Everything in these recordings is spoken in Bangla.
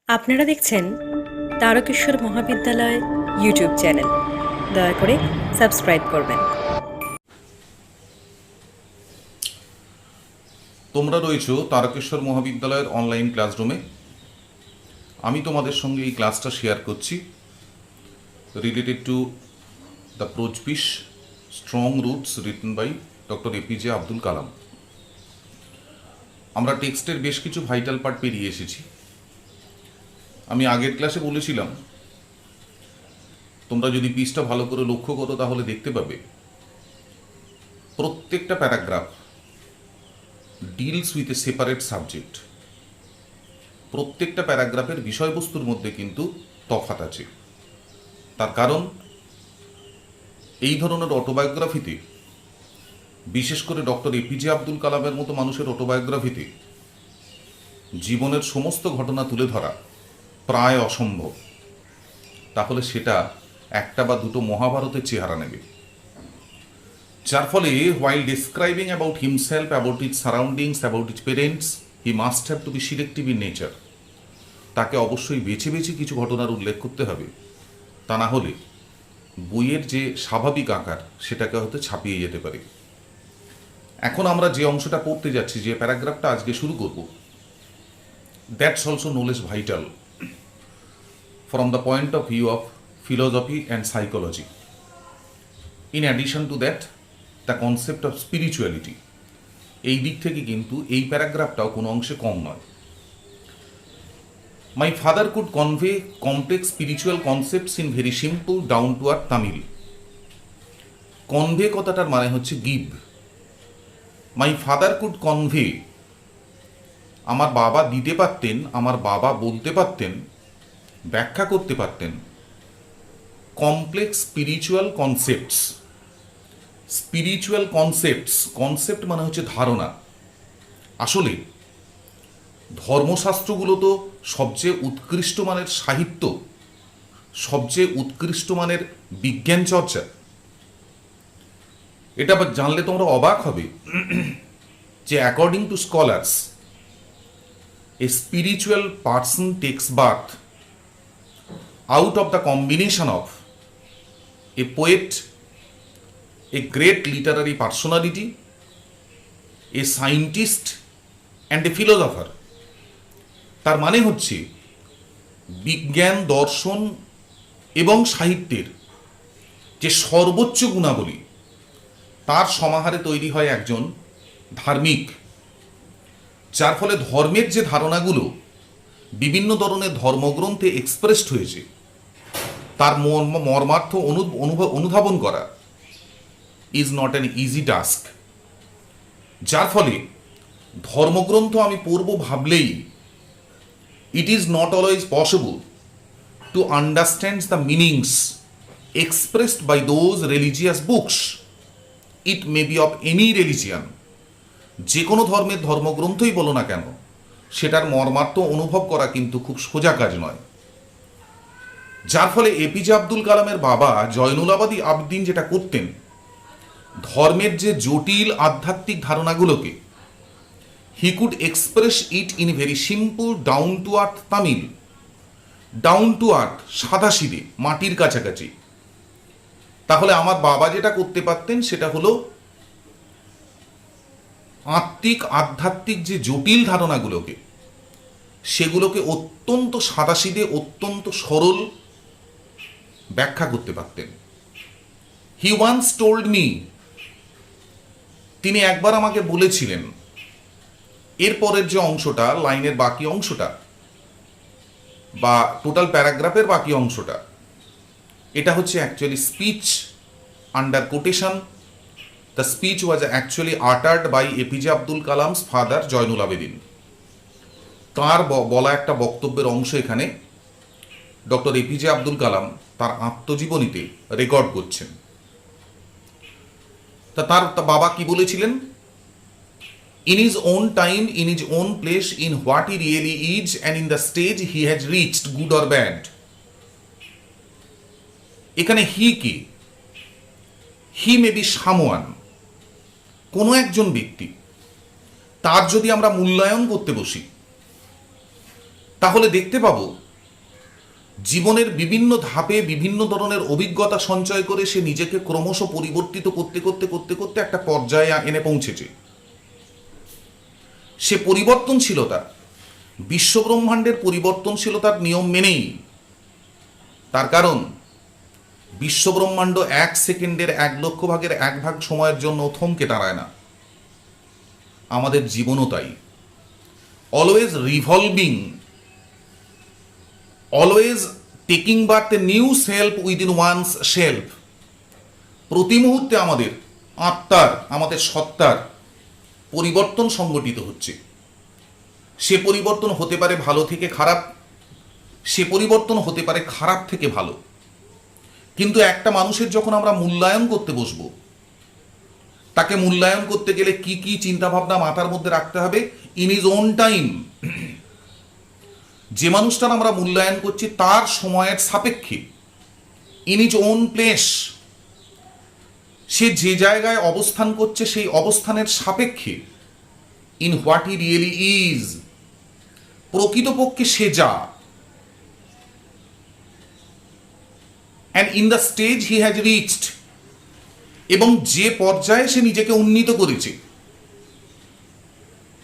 আপনারা দেখছেন তারকেশ্বর মহাবিদ্যালয় ইউটিউব চ্যানেল। দয়া করে সাবস্ক্রাইব করবেন। তোমরা রয়েছো তারকেশ্বর মহাবিদ্যালয়ের অনলাইন ক্লাসরুমে। আমি তোমাদের সঙ্গে এই ক্লাসটা শেয়ার করছি related to the prose piece strong roots written by doctor APJ Abdul Kalam. আমরা টেক্সটের বেশ কিছু ভাইটাল পার্ট পেরিয়ে এসেছি। আমি আগের ক্লাসে বলেছিলাম, তোমরা যদি পিসটা ভালো করে লক্ষ্য করো তাহলে দেখতে পাবে প্রত্যেকটা paragraph deals with a separate subject. প্রত্যেকটা প্যারাগ্রাফের বিষয়বস্তুর মধ্যে কিন্তু তফাৎ আছে। তার কারণ, এই ধরনের অটোবায়োগ্রাফিতে, বিশেষ করে ডক্টর এপিজে আব্দুল কালামের মতো মানুষের অটোবায়োগ্রাফিতে জীবনের সমস্ত ঘটনা তুলে ধরা প্রায় অসম্ভব। তাহলে সেটা একটা বা দুটো মহাভারতের চেহারা নেবে। যার ফলে while describing about himself, about his surroundings, about his parents, he must have to be selective in nature. তাকে অবশ্যই বেছে বেছে কিছু ঘটনার উল্লেখ করতে হবে, তা না হলে বইয়ের যে স্বাভাবিক আকার সেটাকে হয়তো ছাপিয়ে যেতে পারে। এখন আমরা যে অংশটা পড়তে যাচ্ছি, যে প্যারাগ্রাফটা আজকে শুরু করব, that's also no less vital from the point of view of philosophy and psychology. In addition to that, the concept of spirituality, এই দিক থেকে কিন্তু এই প্যারাগ্রাফটাও কোনো অংশে কম নয়। My father could convey complex spiritual concepts in very simple down to earth Tamil. Convey কথাটার মানে হচ্ছে give. My father could convey, আমার বাবা দিতে পারতেন, আমার বাবা বলতে পারতেন, ব্যাখ্যা করতে পারতেন complex spiritual concepts. Spiritual concepts, concept মানে হচ্ছে ধারণা। আসলে ধর্মশাস্ত্রগুলো তো সবচেয়ে উৎকৃষ্ট মানের সাহিত্য, সবচেয়ে উৎকৃষ্ট মানের বিজ্ঞান চর্চা। এটা জানলে তোমরা অবাক হবে যে according to scholars, a spiritual person takes birth out of the combination of a poet, a great literary personality, a scientist and a philosopher. তার মানে হচ্ছে বিজ্ঞান, দর্শন এবং সাহিত্যের যে সর্বোচ্চ গুণাবলী, তার সমাহারে তৈরি হয় একজন ধার্মিক। যার ফলে ধর্মের যে ধারণাগুলো বিভিন্ন ধরনের ধর্মগ্রন্থে এক্সপ্রেসড হয়েছে, তার মর্মার্থ অনুধাবন করা is not an easy task. যার ফলে ধর্মগ্রন্থ আমি পড়ব ভাবলেই it is not always possible to understand the meanings expressed by those religious books. It may be of any religion, যে কোনো ধর্মের ধর্মগ্রন্থই বলো না কেন, সেটার মর্মার্থ অনুভব করা কিন্তু খুব সোজা কাজ নয়। যার ফলে এপিজে আব্দুল কালামের বাবা জয়নুলাবাদী আবদিন যেটা করতেন, ধর্মের যে জটিল আধ্যাত্মিক ধারণাগুলোকে he could express it in very simple down to earth Tamil. Down to earth, সাদাসিধে, মাটির কাছাকাছি। তাহলে আমার বাবা যেটা করতে পারতেন সেটা হলো আধ্যাত্মিক যে জটিল ধারণাগুলোকে, সেগুলোকে অত্যন্ত সাদাসিধে, অত্যন্ত সরল ব্যাখ্যা করতে পারতেন। হি ওয়ান্স টোল্ড মি, তিনি একবার আমাকে বলেছিলেন, এরপরের যে অংশটা, লাইনের বাকি অংশটা বা টোটাল প্যারাগ্রাফের বাকি অংশটা, এটা হচ্ছে actually speech under quotation. The speech was actually uttered by APJ Abdul Kalam's father Jainulabdeen. তাঁর বলা একটা বক্তব্যের অংশ এখানে ডক্টর এপিজে আব্দুল কালাম তার আত্মজীবনীতে রেকর্ড করছেন। তার বাবা কি বলেছিলেন? In his own time, in his own place, in what he really is and in the stage he has reached, good or bad. এখানে হি কি? হি মে বি সামওয়ান, কোনো একজন ব্যক্তি। তার যদি আমরা মূল্যায়ন করতে বসি, তাহলে দেখতে পাবো জীবনের বিভিন্ন ধাপে বিভিন্ন ধরনের অভিজ্ঞতা সঞ্চয় করে সে নিজেকে ক্রমশ পরিবর্তিত করতে করতে করতে করতে একটা পর্যায়ে এনে পৌঁছেছে। সে পরিবর্তনশীলতা, বিশ্বব্রহ্মাণ্ডের পরিবর্তনশীলতার নিয়ম মেনেই। তার কারণ বিশ্বব্রহ্মাণ্ড 1 সেকেন্ডের 1,00,000 ভাগের 1 ভাগ সময়ের জন্য থমকে দাঁড়ায় না। আমাদের জীবনও তাই, always revolving, always taking birth a new self within one's self. প্রতি মুহূর্তে আমাদের আত্মার, আমাদের সত্তার পরিবর্তন সংগঠিত হচ্ছে। সে পরিবর্তন হতে পারে ভালো থেকে খারাপ, সে পরিবর্তন হতে পারে খারাপ থেকে ভালো। কিন্তু একটা মানুষের যখন আমরা মূল্যায়ন করতে বসবো, তাকে মূল্যায়ন করতে গেলে কি কি চিন্তাভাবনা মাথার মধ্যে রাখতে হবে? In is on time. যে মানুষটার আমরা মূল্যায়ন করছি তার সময়ের সাপেক্ষে, ইন ইজ ওন প্লেস, সে যে জায়গায় অবস্থান করছে সেই অবস্থানের সাপেক্ষে, in what he really is, প্রকৃতপক্ষে সে যা, and in the stage he has reached, এবং যে পর্যায়ে সে নিজেকে উন্নীত করেছে,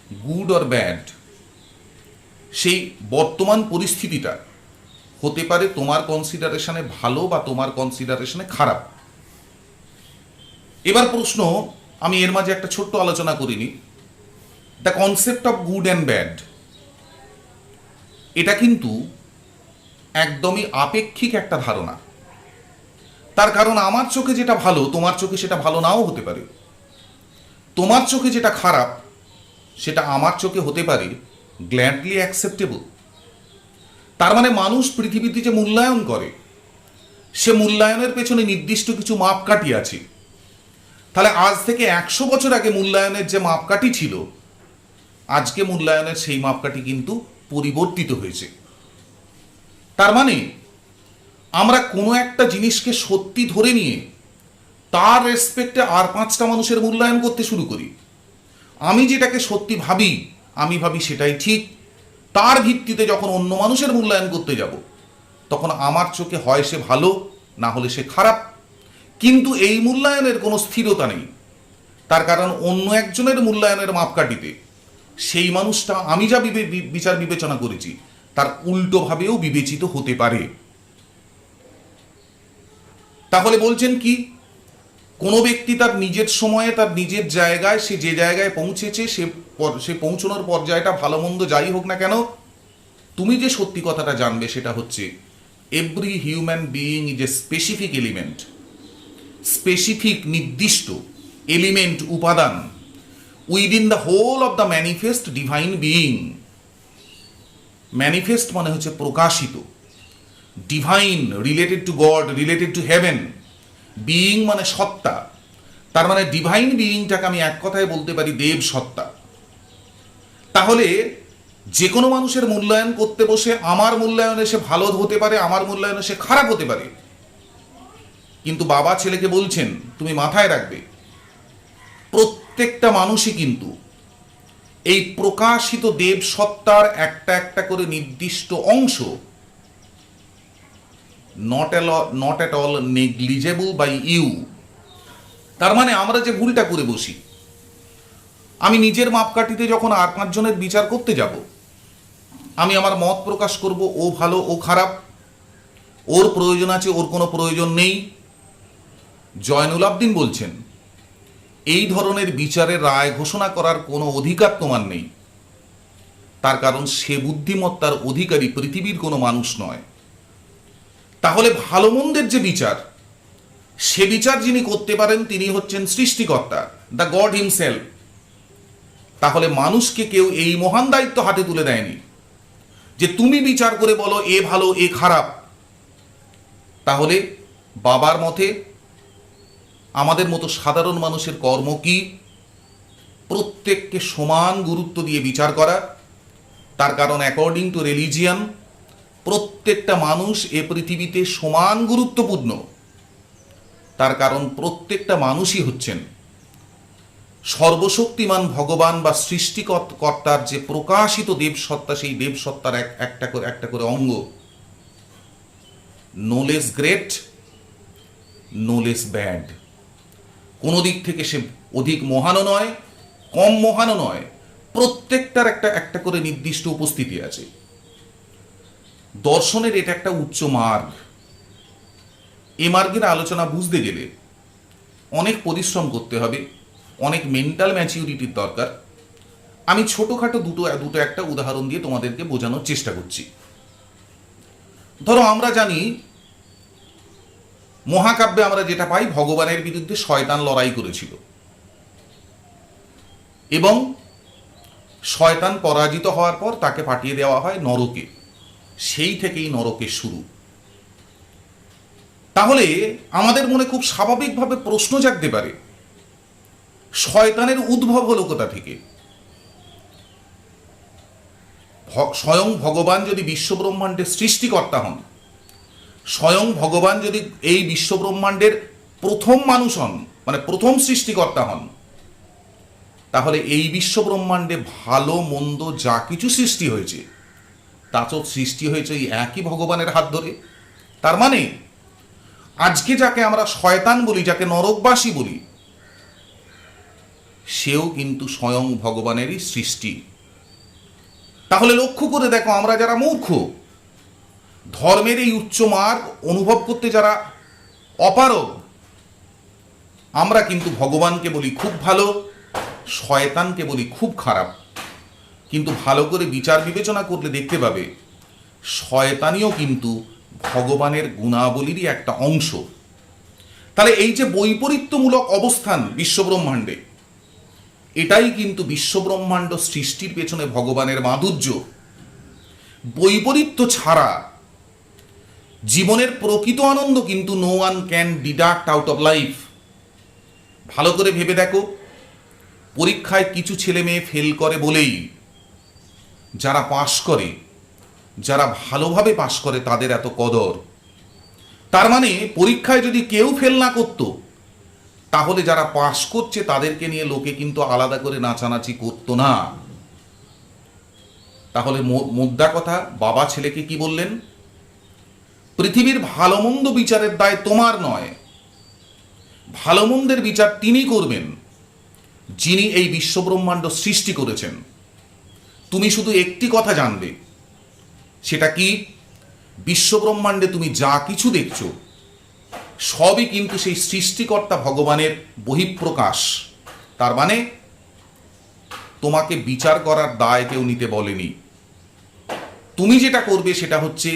গুড অর ব্যাড, সেই বর্তমান পরিস্থিতিটা হতে পারে তোমার কনসিডারেশনে ভালো বা তোমার কনসিডারেশনে খারাপ। এবার প্রশ্ন, আমি এর মাঝে একটা ছোট্ট আলোচনা করিনি, the concept of good and bad. এটা কিন্তু একদমই আপেক্ষিক একটা ধারণা। তার কারণ আমার চোখে যেটা ভালো তোমার চোখে সেটা ভালো নাও হতে পারে, তোমার চোখে যেটা খারাপ সেটা আমার চোখে হতে পারে গ্ল্যাডলি অ্যাকসেপ্টেবল। তার মানে মানুষ পৃথিবীতে যে মূল্যায়ন করে, সে মূল্যায়নের পেছনে নির্দিষ্ট কিছু মাপকাঠি আছে। তাহলে আজ থেকে 100 বছর আগে মূল্যায়নের যে মাপকাঠি ছিল, আজকে মূল্যায়নের সেই মাপকাঠি কিন্তু পরিবর্তিত হয়েছে। তার মানে আমরা কোনো একটা জিনিসকে সত্যি ধরে নিয়ে তার রেসপেক্টে আর 5টা মানুষের মূল্যায়ন করতে শুরু করি। আমি যেটাকে সত্যি ভাবি, আমি ভাবি সেটাই ঠিক, তার ভিত্তিতে যখন অন্য মানুষের মূল্যায়ন করতে যাব, তখন আমার চোখে হয় সে ভালো, না হলে সে খারাপ। কিন্তু এই মূল্যায়নের কোনো স্থিরতা নেই। তার কারণ অন্য একজনের মূল্যায়নের মাপকাঠিতে সেই মানুষটা আমি যা বিচার বিবেচনা করেছি তার উল্টোভাবেও বিবেচিত হতে পারে। তাহলে বলছেন কি, কোনো ব্যক্তি তার নিজের সময়ে তার নিজের জায়গায়, সে যে জায়গায় পৌঁছেছে, সে পৌঁছানোর পর্যায়টা ভালো মন্দ যাই হোক না কেন, তুমি যে সত্যি কথাটা জানবে সেটা হচ্ছে every human being is a specific element, specific নির্দিষ্ট এলিমেন্ট, উপাদান within the whole of the manifest divine being. Manifest মানে হচ্ছে প্রকাশিত, divine related to God, related to heaven, being মানে সত্তা। তার মানে ডিভাইন বিইংটাকে আমি এক কথায় বলতে পারি দেব সত্তা। তাহলে যে কোনো মানুষের মূল্যায়ন করতে বসে আমার মূল্যায়নে সে ভালো হতে পারে, আমার মূল্যায়নে সে খারাপ হতে পারে। কিন্তু বাবা ছেলেকে বলছেন তুমি মাথায় রাখবে, প্রত্যেকটা মানুষই কিন্তু এই প্রকাশিত দেব সত্তার একটা একটা করে নির্দিষ্ট অংশ, not at all negligible by you. তার মানে আমরা যে ভুলটা করে বসি, আমি নিজের মাপকাঠিতে যখন আর 5 জনের বিচার করতে যাব, আমি আমার মত প্রকাশ করব, ও ভালো ও খারাপ, ওর প্রয়োজন আছে ওর কোনো প্রয়োজন নেই। জয়নুল আবদিন বলছেন এই ধরনের বিচারের রায় ঘোষণা করার কোনো অধিকার তোমার নেই। তার কারণ সে বুদ্ধিমত্তার অধিকারী পৃথিবীর কোনো মানুষ নয়। তাহলে ভালো মন্দের যে বিচার, সে বিচার যিনি করতে পারেন তিনি হচ্ছেন সৃষ্টিকর্তা, দ্য গড হিমসেলফ। তাহলে মানুষকে কেউ এই মহান দায়িত্ব হাতে তুলে দেয়নি যে তুমি বিচার করে বলো এ ভালো এ খারাপ। তাহলে বাবার মতে আমাদের মতো সাধারণ মানুষের কর্ম কি? প্রত্যেককে সমান গুরুত্ব দিয়ে বিচার করা। তার কারণ অ্যাকর্ডিং টু রিলিজিয়ান প্রত্যেকটা মানুষ এ পৃথিবীতে সমান গুরুত্বপূর্ণ। তার কারণ প্রত্যেকটা মানুষই হচ্ছেন সর্বশক্তিমান ভগবান বা সৃষ্টিকর্তার যে প্রকাশিত দেবসত্তা, সেই দেবসত্তার একটা করে অঙ্গ। No less great, no less bad. কোনো দিক থেকে সে অধিক মহানও নয়, কম মহানও নয়, প্রত্যেকটার একটা করে নির্দিষ্ট উপস্থিতি আছে। দর্শনের এটা একটা উচ্চ মার্গ। এ মার্গের আলোচনা বুঝতে গেলে অনেক পরিশ্রম করতে হবে, অনেক মেন্টাল ম্যাচিউরিটির দরকার। আমি ছোটোখাটো দুটো একটা উদাহরণ দিয়ে তোমাদেরকে বোঝানোর চেষ্টা করছি। ধরো, আমরা জানি মহাকাব্যে আমরা যেটা পাই, ভগবানের বিরুদ্ধে শয়তান লড়াই করেছিল এবং শয়তান পরাজিত হওয়ার পর তাকে পাঠিয়ে দেওয়া হয় নরকে। সেই থেকেই নরকের শুরু। তাহলে আমাদের মনে খুব স্বাভাবিকভাবে প্রশ্ন জাগতে পারে, শয়তানের উদ্ভব হলো কোথা থেকে? স্বয়ং ভগবান যদি বিশ্বব্রহ্মাণ্ডের সৃষ্টিকর্তা হন, স্বয়ং ভগবান যদি এই বিশ্বব্রহ্মাণ্ডের প্রথম মানুষ হন, মানে প্রথম সৃষ্টিকর্তা হন, তাহলে এই বিশ্বব্রহ্মাণ্ডে ভালো মন্দ যা কিছু সৃষ্টি হয়েছে তা তো সৃষ্টি হয়েছে এই একই ভগবানের হাত ধরে। তার মানে আজকে যাকে আমরা শয়তান বলি, যাকে নরকবাসী বলি, সেও কিন্তু স্বয়ং ভগবানেরই সৃষ্টি। তাহলে লক্ষ্য করে দেখো, আমরা যারা মূর্খ, ধর্মের এই উচ্চ মার্গ অনুভব করতে যারা অপারগ, আমরা কিন্তু ভগবানকে বলি খুব ভালো, শয়তানকে বলি খুব খারাপ। কিন্তু ভালো করে বিচার বিবেচনা করলে দেখতে পাবে শয়তানিও কিন্তু ভগবানের গুণাবলীরই একটা অংশ। তাহলে এই যে বৈপরীত্যমূলক অবস্থান বিশ্বব্রহ্মাণ্ডে, এটাই কিন্তু বিশ্বব্রহ্মাণ্ড সৃষ্টির পেছনে ভগবানের মাধুর্য। বৈপরীত্য ছাড়া জীবনের প্রকৃত আনন্দ কিন্তু no one can deduct out of life. ভালো করে ভেবে দেখো, পরীক্ষায় কিছু ছেলে মেয়ে ফেল করে বলেই যারা পাশ করে, যারা ভালোভাবে পাশ করে, তাদের এত কদর। তার মানে পরীক্ষায় যদি কেউ ফেল না করতো, তাহলে যারা পাশ করছে তাদেরকে নিয়ে লোকে কিন্তু আলাদা করে নাচানাচি করতো না। তাহলে মোদ্দা কথা, বাবা ছেলেকে কি বললেন? পৃথিবীর ভালো মন্দ বিচারের দায় তোমার নয়, ভালো মন্দের বিচার তিনি করবেন যিনি এই বিশ্বব্রহ্মাণ্ড সৃষ্টি করেছেন। তুমি শুধু একটি কথা জানবে, সেটা কি? বিশ্বব্রহ্মাণ্ডে তুমি যা কিছু দেখছো সবই কিন্তু সেই সৃষ্টিকর্তা ভগবানের বহিঃপ্রকাশ। তার মানে তোমাকে বিচার করার দায় কেউ নিতে বলেনি। তুমি যেটা করবে সেটা হচ্ছে,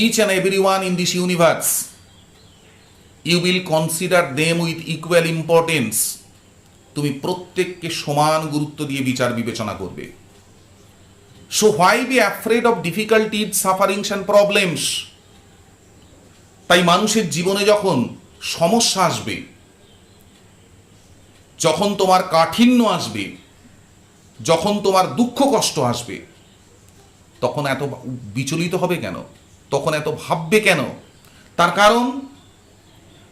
each and everyone in this universe, you will consider them with equal importance. তুমি প্রত্যেককে সমান গুরুত্ব দিয়ে বিচার বিবেচনা করবে। So why be afraid of difficulties, sufferings and problems? তাই মানুষের জীবনে যখন সমস্যা আসবে, যখন তোমার কাঠিন্য আসবে, যখন তোমার দুঃখ কষ্ট আসবে, তখন এত বিচলিত হবে কেন? তখন এত ভাববে কেন? তার কারণ,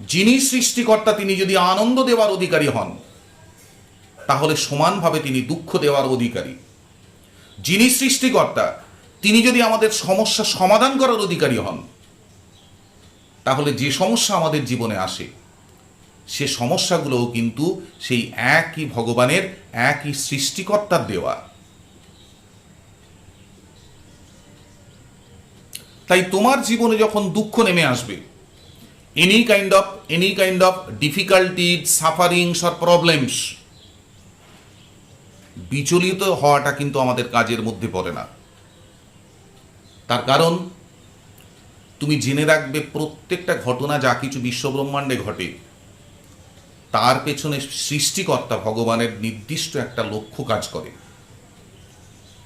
যিনি সৃষ্টিকর্তা তিনি যদি আনন্দ দেওয়ার অধিকারী হন, তাহলে সমানভাবে তিনি দুঃখ দেওয়ার অধিকারী। যিনি সৃষ্টিকর্তা তিনি যদি আমাদের সমস্যা সমাধান করার অধিকারী হন, তাহলে যে সমস্যা আমাদের জীবনে আসে সে সমস্যাগুলোও কিন্তু সেই একই ভগবানের, একই সৃষ্টিকর্তার দেওয়া। তাই তোমার জীবনে যখন দুঃখ নেমে আসবে, any kind of difficulties, sufferings or problems, বিচলিত হওয়াটা কিন্তু আমাদের কাজের মধ্যে পড়ে না। তার কারণ, তুমি জেনে রাখবে প্রত্যেকটা ঘটনা যা কিছু বিশ্বব্রহ্মাণ্ডে ঘটে তার পেছনে সৃষ্টিকর্তা ভগবানের নির্দিষ্ট একটা লক্ষ্য কাজ করে।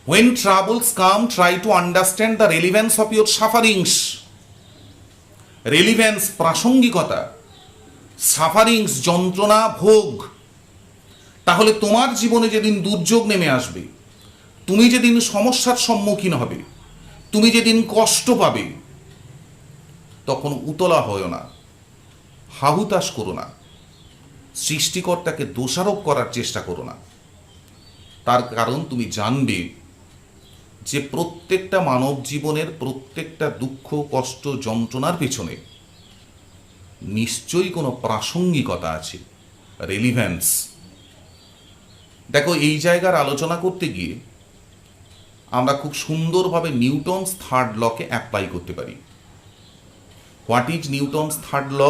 When troubles come, try to understand the relevance of your sufferings. Relevance, প্রাসঙ্গিকতা, সাফারিংস, যন্ত্রণা, ভোগ। তাহলে তোমার জীবনে যেদিন দুর্যোগ নেমে আসবে, তুমি যেদিন সমস্যার সম্মুখীন হবে, তুমি যেদিন কষ্ট পাবে, তখন উতলা হও না, হাহুতাশ করো না। সৃষ্টিকর্তাকে দোষারোপ করার চেষ্টা করো না। তার কারণ তুমি জানবে যে প্রত্যেকটা মানব জীবনের প্রত্যেকটা দুঃখ, কষ্ট, যন্ত্রণার পেছনে নিশ্চয়ই কোনো প্রাসঙ্গিকতা আছে, রেলিভ্যান্স। দেখো, এই জায়গার আলোচনা করতে গিয়ে আমরা খুব সুন্দরভাবে নিউটনস থার্ড লকে অ্যাপ্লাই করতে পারি। What is Newton's third law?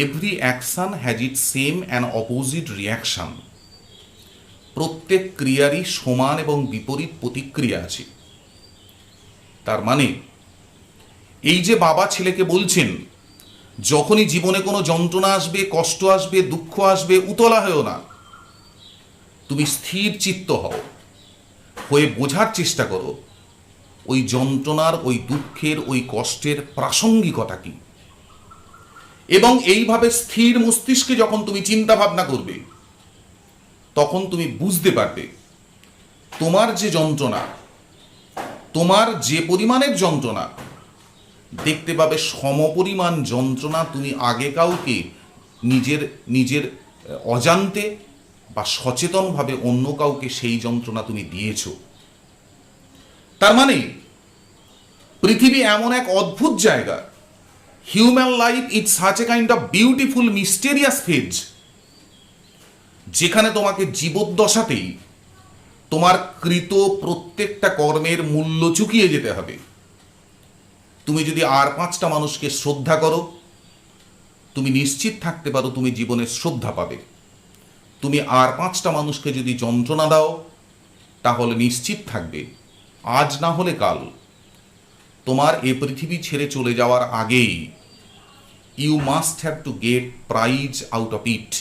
Every action has it same and opposite reaction. প্রত্যেক ক্রিয়ারই সমান এবং বিপরীত প্রতিক্রিয়া আছে। তার মানে এই যে বাবা ছেলেকে বলছেন, যখনই জীবনে কোনো যন্ত্রণা আসবে, কষ্ট আসবে, দুঃখ আসবে, উতলা হয়েও না, তুমি স্থির চিত্ত হয়ে বোঝার চেষ্টা করো ওই যন্ত্রণার, ওই দুঃখের, ওই কষ্টের প্রাসঙ্গিকতা কি। এবং এইভাবে স্থির মস্তিষ্কে যখন তুমি চিন্তা ভাবনা করবে, তখন তুমি বুঝতে পারবে তোমার যে যন্ত্রণা, তোমার যে পরিমাণের যন্ত্রণা, দেখতে পাবে সমপরিমাণ যন্ত্রণা তুমি আগে কাউকে নিজের অজান্তে বা সচেতনভাবে অন্য কাউকে সেই যন্ত্রণা তুমি দিয়েছ। তার মানে পৃথিবী এমন এক অদ্ভুত জায়গা, human life is such a kind of beautiful mysterious phase, যেখানে তোমাকে জীবদ্দশাতেই তোমার কৃত প্রত্যেকটা কর্মের মূল্য চুকিয়ে যেতে হবে। তুমি যদি আর 5টা মানুষকে শ্রদ্ধা করো, তুমি নিশ্চিত থাকতে পারো তুমি জীবনে শ্রদ্ধা পাবে। তুমি আর 5টা মানুষকে যদি যন্ত্রণা দাও, তাহলে নিশ্চিত থাকবে আজ না হলে কাল তোমার এ পৃথিবী ছেড়ে চলে যাওয়ার আগেই you must have to get prize out of it.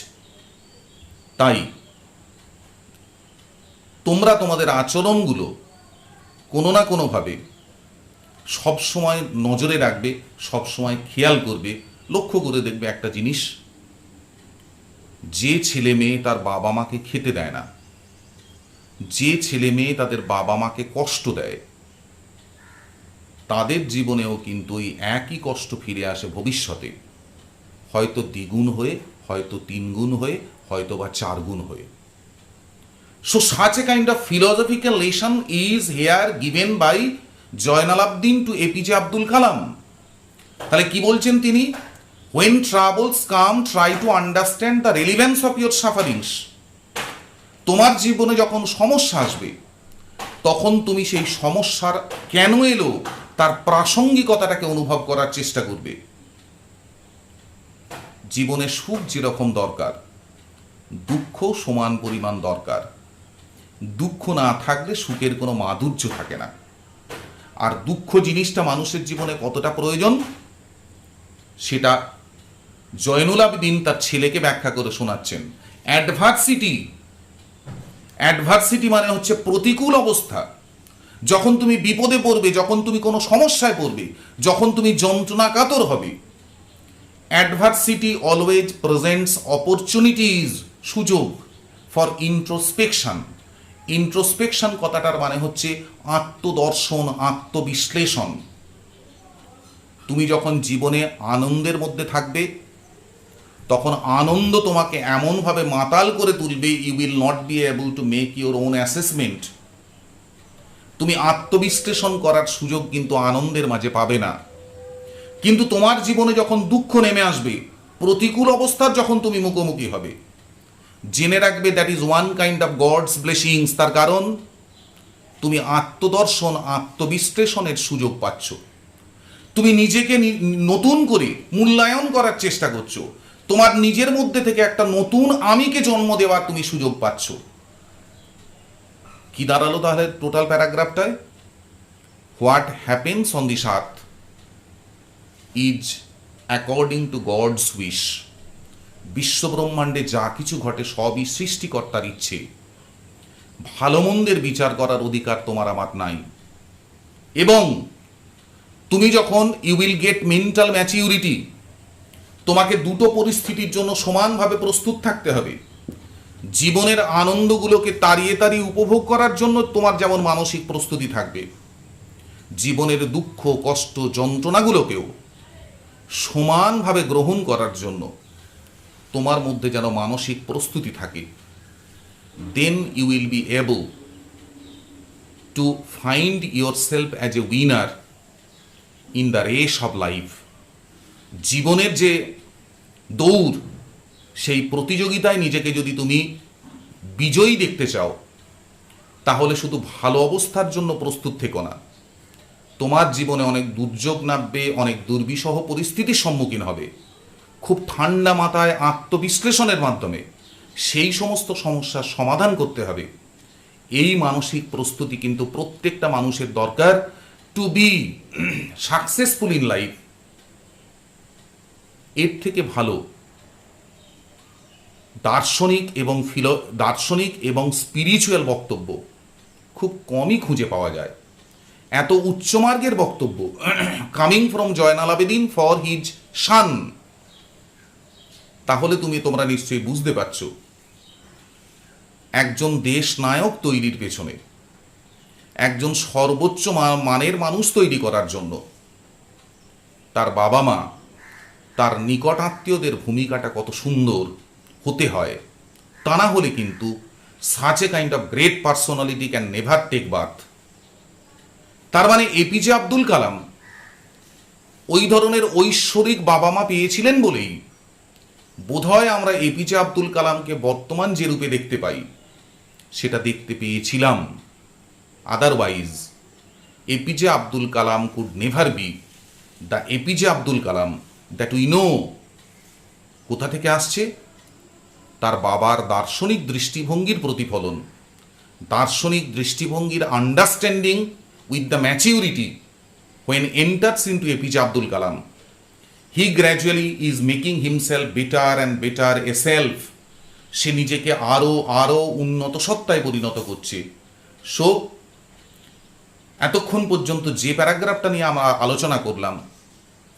তাই তোমরা তোমাদের আচরণগুলো কোনো না কোনোভাবে সবসময় নজরে রাখবে, সবসময় খেয়াল করবে। লক্ষ্য করে দেখবে একটা জিনিস, যে ছেলে মেয়ে তার বাবা মাকে খেতে দেয় না, যে ছেলে মেয়ে তাদের বাবা মাকে কষ্ট দেয়, তাদের জীবনেও কিন্তু ওই একই কষ্ট ফিরে আসে ভবিষ্যতে, হয়তো দ্বিগুণ হয়ে, হয়তো 3 গুণ হয়ে, হয়তো বা 4 গুণ হয়ে। So such a kind of philosophical lesson is here given by Jainulabdeen to APJ Abdul Kalam. তাহলে কি বলছেন তিনি? When troubles come, try to understand the relevance of your sufferings. তোমার জীবনে যখন সমস্যা আসবে, তখন তুমি সেই সমস্যার কেন এলো তার প্রাসঙ্গিকতাটাকে অনুভব করার চেষ্টা করবে। জীবনে সুখ যেরকম দরকার, দুঃখ সমান পরিমাণ দরকার। দুঃখ না থাকলে সুখের কোনো মাধুর্য থাকে না। আর দুঃখ জিনিসটা মানুষের জীবনে কতটা প্রয়োজন, সেটা জয়নুল আবেদিন তার ছেলেকে ব্যাখ্যা করে শোনাচ্ছেন। অ্যাডভার্সিটি মানে হচ্ছে প্রতিকূল অবস্থা। যখন তুমি বিপদে পড়বে, যখন তুমি কোনো সমস্যায় পড়বে, যখন তুমি যন্ত্রণাকাতর হবে, অ্যাডভার্সিটি অলওয়েজ প্রেজেন্টস অপরচুনিটিজ, সুযোগ ফর ইন্ট্রোস্পেকশন। ইন্ট্রোস্পেকশন কথাটার মানে হচ্ছে আত্মদর্শন, আত্মবিশ্লেষণ। তুমি যখন জীবনে আনন্দের মধ্যে থাকবে, তখন আনন্দ তোমাকে এমনভাবে মাতাল করে তুলবে, you will not be able to make your own assessment. তুমি আত্মবিশ্লেষণ করার সুযোগ কিন্তু আনন্দের মাঝে পাবে না। কিন্তু তোমার জীবনে যখন দুঃখ নেমে আসবে, প্রতিকূল অবস্থার যখন তুমি মুখোমুখি হবে, জেনে রাখবে that is one kind of God's blessings. তার কারণ তুমি আত্মদর্শন, আত্মবিশ্লেষণের সুযোগ পাচ্ছ। তুমি নিজেকে নতুন করে মূল্যায়ন করার চেষ্টা করছো। তোমার নিজের মধ্যে থেকে একটা নতুন আমিকে জন্ম দেওয়ার তুমি সুযোগ পাচ্ছ। কি দাঁড়ালো তাহলে টোটাল প্যারাগ্রাফটায়? What happens on this earth is according to God's wish. বিশ্বব্রহ্মাণ্ডে যা কিছু ঘটে সবই সৃষ্টিকর্তার ইচ্ছে। ভালো মন্দের বিচার করার অধিকার তোমার আমার নাই। এবং তুমি যখন you will get mental maturity, তোমাকে দুটো পরিস্থিতির জন্য সমানভাবে প্রস্তুত থাকতে হবে। জীবনের আনন্দগুলোকে তাড়িয়ে তাড়িয়ে উপভোগ করার জন্য তোমার যেমন মানসিক প্রস্তুতি থাকবে, জীবনের দুঃখ, কষ্ট, যন্ত্রণাগুলোকেও সমানভাবে গ্রহণ করার জন্য তোমার মধ্যে যেন মানসিক প্রস্তুতি থাকে, then you will be able to find your self as a winner in the race of life. জীবনের যে দৌড়, সেই প্রতিযোগিতায় নিজেকে যদি তুমি বিজয়ী দেখতে চাও, তাহলে শুধু ভালো অবস্থার জন্য প্রস্তুত থেকো না, তোমার জীবনে অনেক দুর্যোগ নামবে, অনেক দুর্বিষহ পরিস্থিতির সম্মুখীন হবে। খুব ঠান্ডা মাথায় আত্মবিশ্লেষণের মাধ্যমে সেই সমস্ত সমস্যার সমাধান করতে হবে। এই মানসিক প্রস্তুতি কিন্তু প্রত্যেকটা মানুষের দরকার to be successful in life. এর থেকে ভালো দার্শনিক এবং স্পিরিচুয়াল বক্তব্য খুব কমই খুঁজে পাওয়া যায়। এত উচ্চমার্গের বক্তব্য coming from Joynal Abedin for his son, তাহলে তোমরা নিশ্চয়ই বুঝতে পারছো একজন দেশ নায়ক তৈরির পেছনে, একজন সর্বোচ্চ মানের মানুষ তৈরি করার জন্য তার বাবা মা, তার নিকট আত্মীয়দের ভূমিকাটা কত সুন্দর হতে হয়। তা না হলে কিন্তু such a kind of great personality can never take birth। তার মানে এপিজে আব্দুল কালাম ওই ধরনের ঐশ্বরিক বাবা মা পেয়েছিলেন বলেই বোধহয় আমরা এপিজে আব্দুল কালামকে বর্তমান যে রূপে দেখতে পাই সেটা দেখতে পেয়েছিলাম। Otherwise APJ Abdul Kalam could never be the APJ Abdul Kalam that we know. কোথা থেকে আসছে? তার বাবার দার্শনিক দৃষ্টিভঙ্গির প্রতিফলন, দার্শনিক দৃষ্টিভঙ্গির understanding with the maturity when enters into APJ Abdul Kalam, he gradually is making himself better and better a self। সে নিজেকে আরো উন্নত সত্তায় পরিণত করছে। সো এতক্ষণ পর্যন্ত যে প্যারাগ্রাফটা নিয়ে আমরা আলোচনা করলাম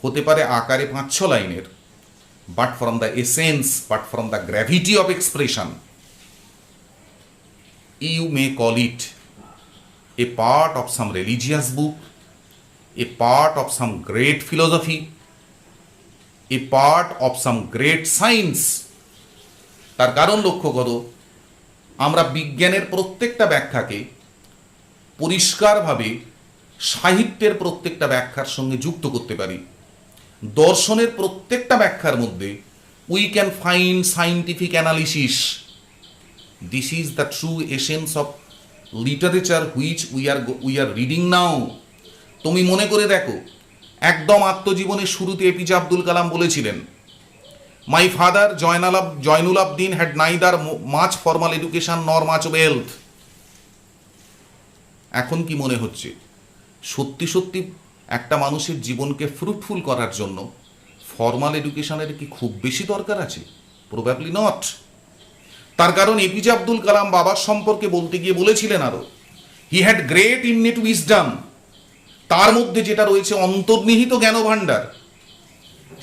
হতে পারে আকারে 5-6 লাইনের, but from the essence, but from the gravity of expression, you may call it a part of some religious book, a part of some great philosophy, a part of some great science। তার কারণ লক্ষ্য করো, আমরা বিজ্ঞানের প্রত্যেকটা ব্যাখ্যাকে পরিষ্কারভাবে সাহিত্যের প্রত্যেকটা ব্যাখ্যার সঙ্গে যুক্ত করতে পারি। দর্শনের প্রত্যেকটা ব্যাখ্যার মধ্যে we can find scientific analysis. This is the true essence of literature which we are reading নাও। তুমি মনে করে দেখো, একদম আত্মজীবনের শুরুতে এপিজে আব্দুল কালাম বলেছিলেন, my father Jainulabdeen had neither much formal education nor much wealth. এখন কি মনে হচ্ছে সত্যি সত্যি একটা মানুষের জীবনকে ফ্রুটফুল করার জন্য ফর্মাল এডুকেশনের কি খুব বেশি দরকার আছে? Probably not. তার কারণ এপিজে আব্দুল কালাম বাবার সম্পর্কে বলতে গিয়ে বলেছিলেন আরো, he had great innate wisdom. তার মধ্যে যেটা রয়েছে অন্তর্নিহিত জ্ঞানভাণ্ডার,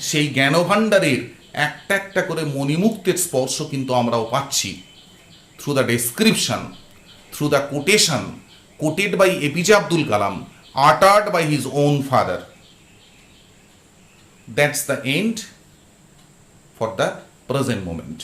সেই জ্ঞানভাণ্ডারের একটা একটা করে মণিমুক্তের স্পর্শ কিন্তু আমরাও পাচ্ছি through the description, through the quotation quoted by APJ Abdul Kalam, uttered by his own father। That's the end for the present moment।